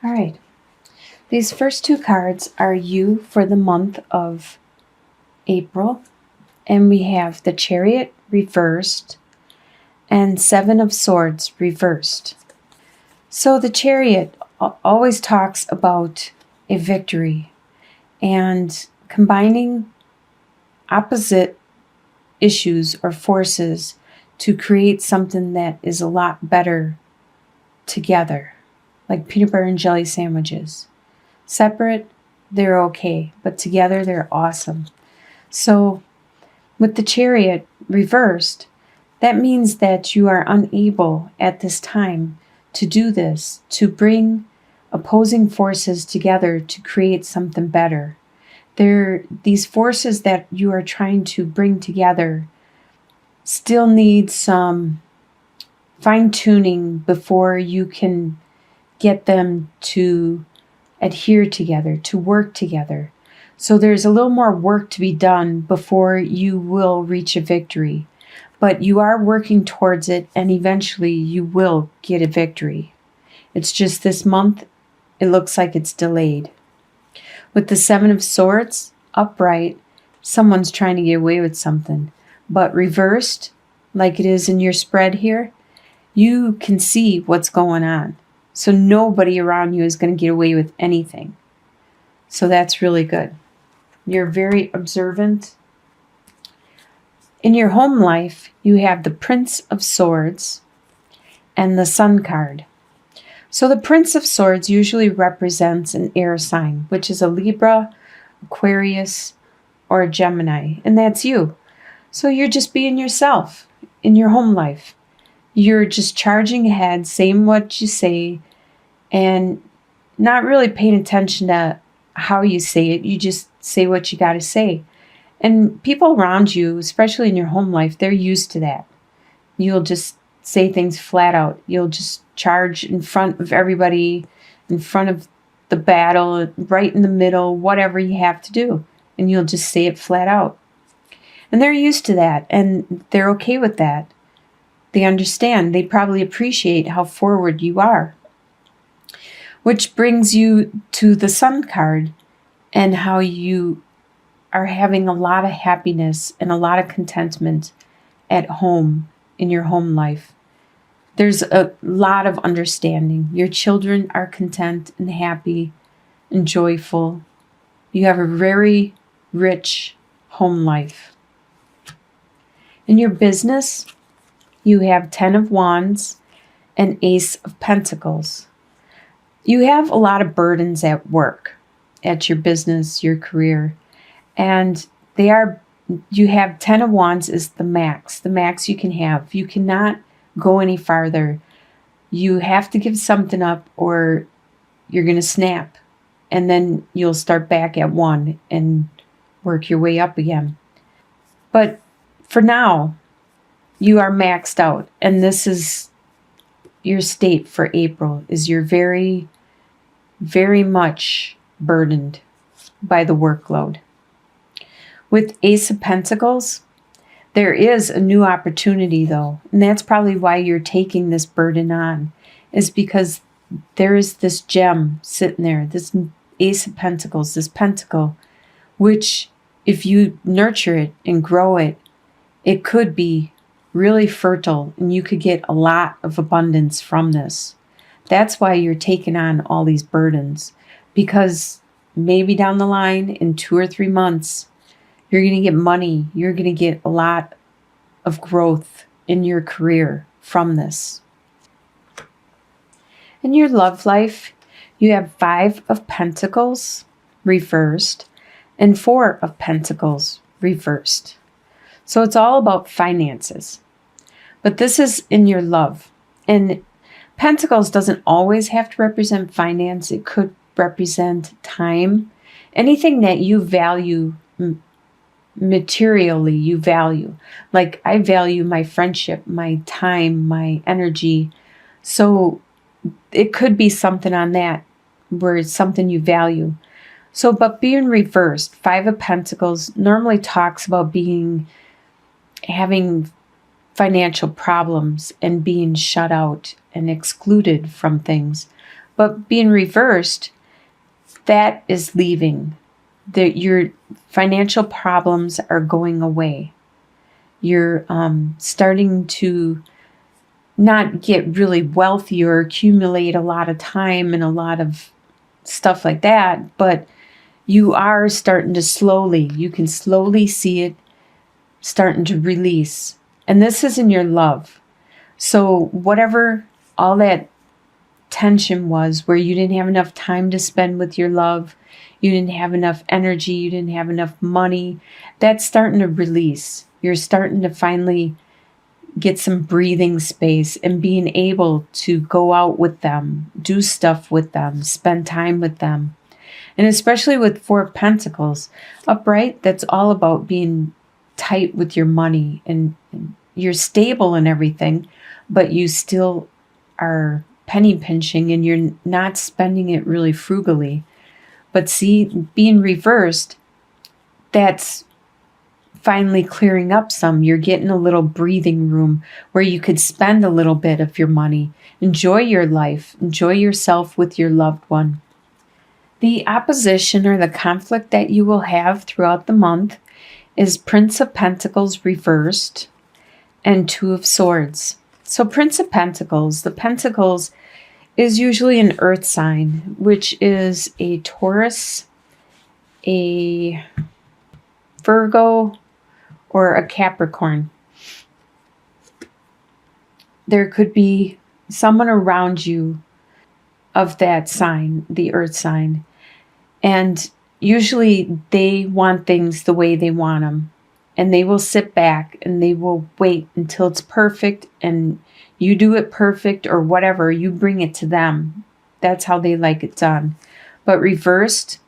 All right. These first two cards are you for the month of April. And we have the Chariot reversed and Seven of Swords reversed. So the Chariot always talks about a victory and combining opposite issues or forces to create something that is a lot better together, like peanut butter and jelly sandwiches. Separate, they're okay, but together they're awesome. So with the Chariot reversed, that means that you are unable at this time to do this, to bring opposing forces together to create something better. These forces that you are trying to bring together still need some fine-tuning before you can get them to adhere together, to work together. So there's a little more work to be done before you will reach a victory. But you are working towards it, and eventually you will get a victory. It's just this month, it looks like it's delayed. With the Seven of Swords, upright, someone's trying to get away with something. But reversed, like it is in your spread here, you can see what's going on. So nobody around you is going to get away with anything. So that's really good. You're very observant. In your home life, you have the Prince of Swords and the Sun card. So the Prince of Swords usually represents an air sign, which is a Libra, Aquarius, or a Gemini, and that's you. So you're just being yourself in your home life. You're just charging ahead, saying what you say, and not really paying attention to how you say it. You just say what you got to say. And people around you, especially in your home life, they're used to that. You'll just say things flat out. You'll just charge in front of everybody, in front of the battle, right in the middle, whatever you have to do. And you'll just say it flat out. And they're used to that, and they're okay with that. They understand. They probably appreciate how forward you are. Which brings you to the Sun card and how you are having a lot of happiness and a lot of contentment at home in your home life. There's a lot of understanding. Your children are content and happy and joyful. You have a very rich home life. In your business, you have 10 of Wands and Ace of Pentacles. You have a lot of burdens at work, at your business, your career, and you have 10 of Wands is the max you can have. You cannot go any farther. You have to give something up or you're going to snap, and then you'll start back at 1 and work your way up again. But for now, you are maxed out, and this is your state for April, is you're very, very much burdened by the workload. With Ace of Pentacles, there is a new opportunity though, and that's probably why you're taking this burden on, is because there is this gem sitting there, this Ace of Pentacles, this pentacle, which if you nurture it and grow it, it could be really fertile and you could get a lot of abundance from this. That's why you're taking on all these burdens, because maybe down the line in 2 or 3 months, you're going to get money. You're going to get a lot of growth in your career from this. In your love life, you have 5 of Pentacles reversed and 4 of Pentacles reversed. So it's all about finances. But this is in your love. And Pentacles doesn't always have to represent finance. It could represent time. Anything that you value materially, you value. Like I value my friendship, my time, my energy. So it could be something on that where it's something you value. So, but being reversed, 5 of Pentacles normally talks about having financial problems and being shut out and excluded from things. But being reversed, that is leaving. Your financial problems are going away. You're starting to not get really wealthy or accumulate a lot of time and a lot of stuff like that, but you are starting to you can slowly see it starting to release. And this is in your love. So whatever all that tension was, where you didn't have enough time to spend with your love, you didn't have enough energy, you didn't have enough money, that's starting to release. You're starting to finally get some breathing space and being able to go out with them, do stuff with them, spend time with them. And especially with Four of Pentacles upright, that's all about being tight with your money, and you're stable and everything, but you still are penny pinching and you're not spending it really frugally. But see, being reversed, that's finally clearing up some. You're getting a little breathing room where you could spend a little bit of your money. Enjoy your life. Enjoy yourself with your loved one. The opposition or the conflict that you will have throughout the month is Prince of Pentacles reversed and Two of Swords. So Prince of Pentacles, the Pentacles is usually an earth sign, which is a Taurus, a Virgo, or a Capricorn. There could be someone around you of that sign, the earth sign. And usually they want things the way they want them. And they will sit back and they will wait until it's perfect and you do it perfect or whatever. You bring it to them. That's how they like it done. But reversed,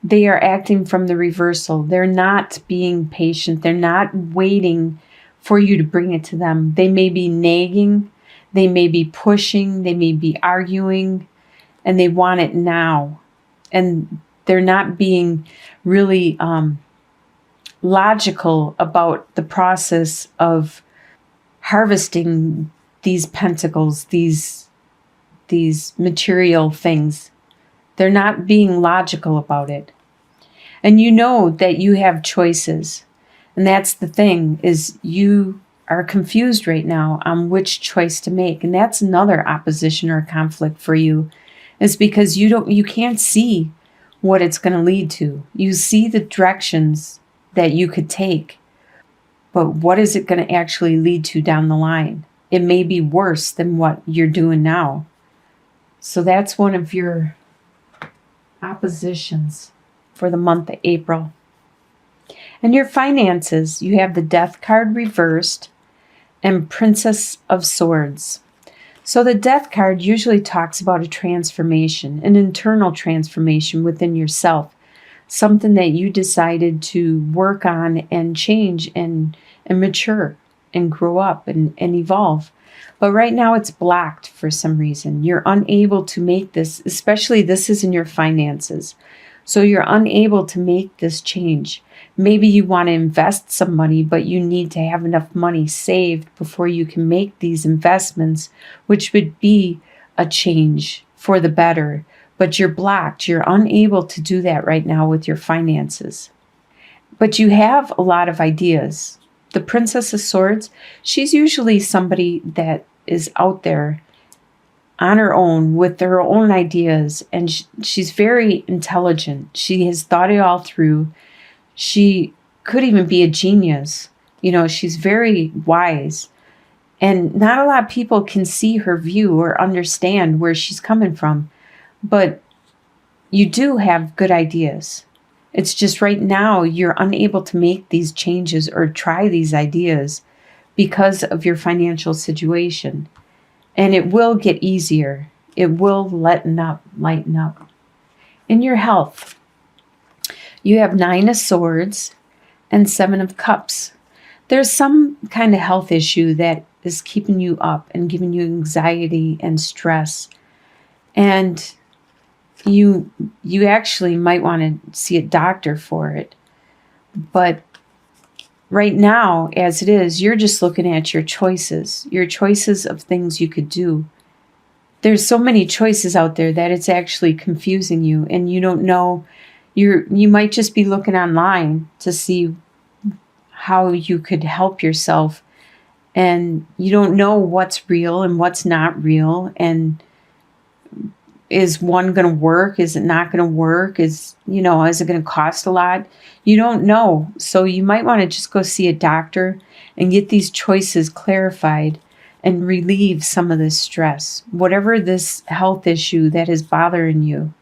they are acting from the reversal. They're not being patient. They're not waiting for you to bring it to them. They may be nagging. They may be pushing. They may be arguing. And they want it now. And they're not being really logical about the process of harvesting these pentacles, these material things. They're not being logical about it. And you know that you have choices. And that's the thing, is you are confused right now on which choice to make. And that's another opposition or conflict for you, is because you can't see what it's going to lead to. You see the directions that you could take, but what is it going to actually lead to down the line? It may be worse than what you're doing now. So that's one of your oppositions for the month of April. And your finances, you have the Death card reversed and Princess of Swords. So the Death card usually talks about a transformation, an internal transformation within yourself, something that you decided to work on and change and mature and grow up and evolve. But right now it's blocked for some reason. You're unable to make this, especially this is in your finances. So you're unable to make this change. Maybe you want to invest some money, but you need to have enough money saved before you can make these investments, which would be a change for the better. But you're blocked. You're unable to do that right now with your finances. But you have a lot of ideas. The Princess of Swords, she's usually somebody that is out there on her own with her own ideas, and she's very intelligent. She has thought it all through. She could even be a genius. You know, she's very wise, and not a lot of people can see her view or understand where she's coming from, but you do have good ideas. It's just right now you're unable to make these changes or try these ideas because of your financial situation. And it will get easier. It will lighten up. In your health, you have 9 of Swords and 7 of Cups. There's some kind of health issue that is keeping you up and giving you anxiety and stress. And you actually might want to see a doctor for it. But right now, as it is, you're just looking at your choices of things you could do. there's so many choices out there that it's actually confusing you, and you don't know. You might just be looking online to see how you could help yourself, and you don't know what's real and what's not real, and is one going to work? Is it not going to work? Is it going to cost a lot? You don't know. So you might want to just go see a doctor and get these choices clarified and relieve some of this stress, whatever this health issue that is bothering you.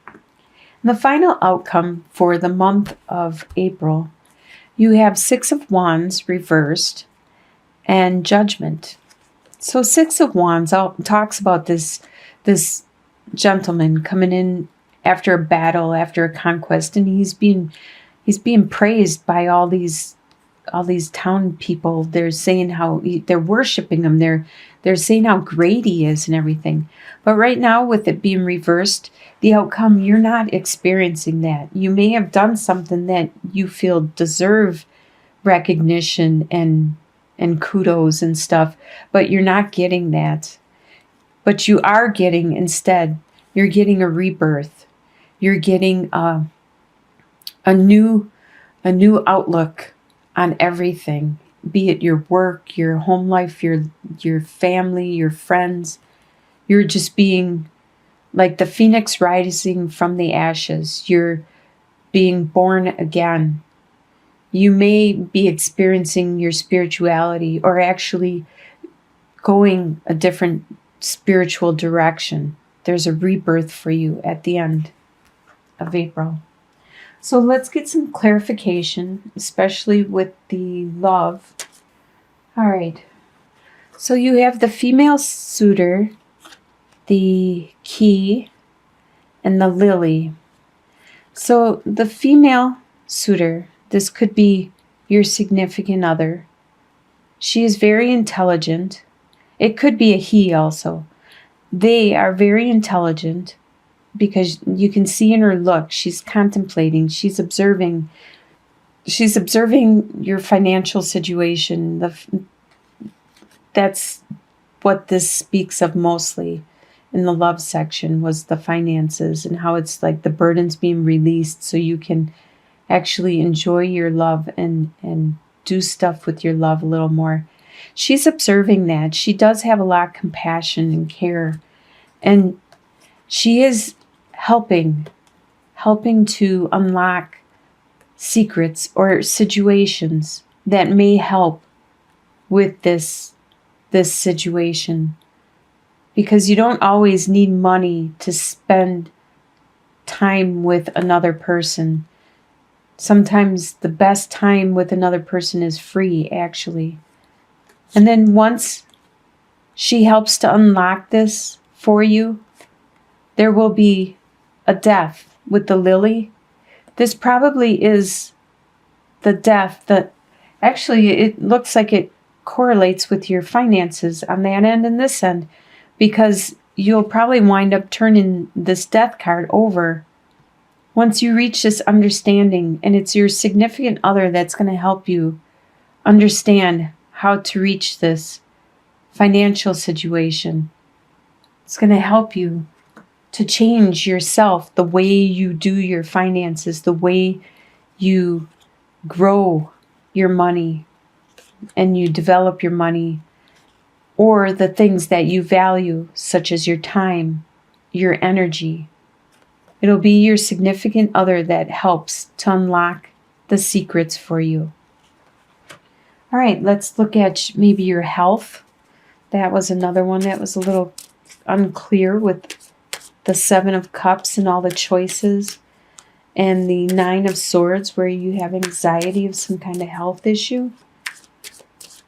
And the final outcome for the month of April, you have Six of Wands reversed and Judgment. So Six of Wands talks about this gentleman coming in after a battle, after a conquest, and he's being praised by all these town people. They're saying how they're worshiping him. They're saying how great he is and everything. But right now, with it being reversed, the outcome, you're not experiencing that. You may have done something that you feel deserve recognition and kudos and stuff, but you're not getting that. But you are getting, instead, you're getting a rebirth. You're getting a new outlook on everything, be it your work, your home life, your family, your friends. You're just being like the phoenix rising from the ashes. You're being born again. You may be experiencing your spirituality, or actually going a different spiritual direction. There's a rebirth for you at the end of April. So let's get some clarification, especially with the love. All right. So you have the female suitor, the key, and the lily. So the female suitor, this could be your significant other. She is very intelligent. It could be a he also. They are very intelligent because you can see in her look, she's contemplating, she's observing your financial situation. That's what this speaks of mostly in the love section, was the finances and how it's like the burden's being released so you can actually enjoy your love and do stuff with your love a little more. She's observing that. She does have a lot of compassion and care. And she is helping to unlock secrets or situations that may help with this situation. Because you don't always need money to spend time with another person. Sometimes the best time with another person is free, actually. And then once she helps to unlock this for you, there will be a death with the lily. This probably is the death that actually it looks like it correlates with your finances on that end and this end, because you'll probably wind up turning this death card over once you reach this understanding, and it's your significant other that's going to help you understand how to reach this financial situation. It's going to help you to change yourself, the way you do your finances, the way you grow your money and you develop your money, or the things that you value, such as your time, your energy. It'll be your significant other that helps to unlock the secrets for you. All right, let's look at maybe your health. That was another one that was a little unclear with the Seven of Cups and all the choices, and the Nine of Swords, where you have anxiety of some kind of health issue.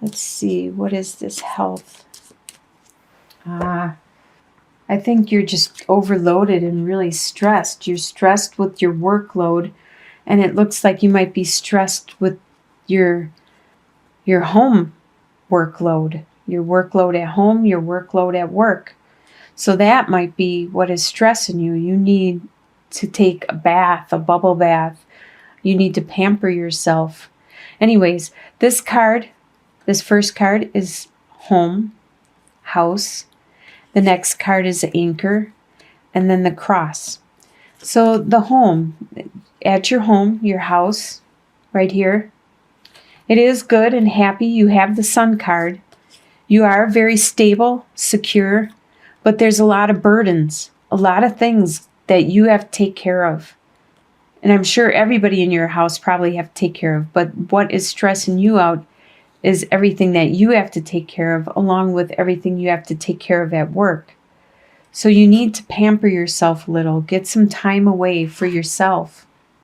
Let's see, what is this health? I think you're just overloaded and really stressed. You're stressed with your workload, and it looks like you might be stressed with your home workload. Your workload at home, your workload at work. So that might be what is stressing you. You need to take a bath, a bubble bath. You need to pamper yourself. Anyways, this first card is home, house. The next card is the anchor, and then the cross. So the home, at your home, your house, right here, it is good and happy. You have the Sun card. You are very stable, secure, but there's a lot of burdens, a lot of things that you have to take care of. And I'm sure everybody in your house probably have to take care of, but what is stressing you out is everything that you have to take care of, along with everything you have to take care of at work. So you need to pamper yourself a little, get some time away for yourself.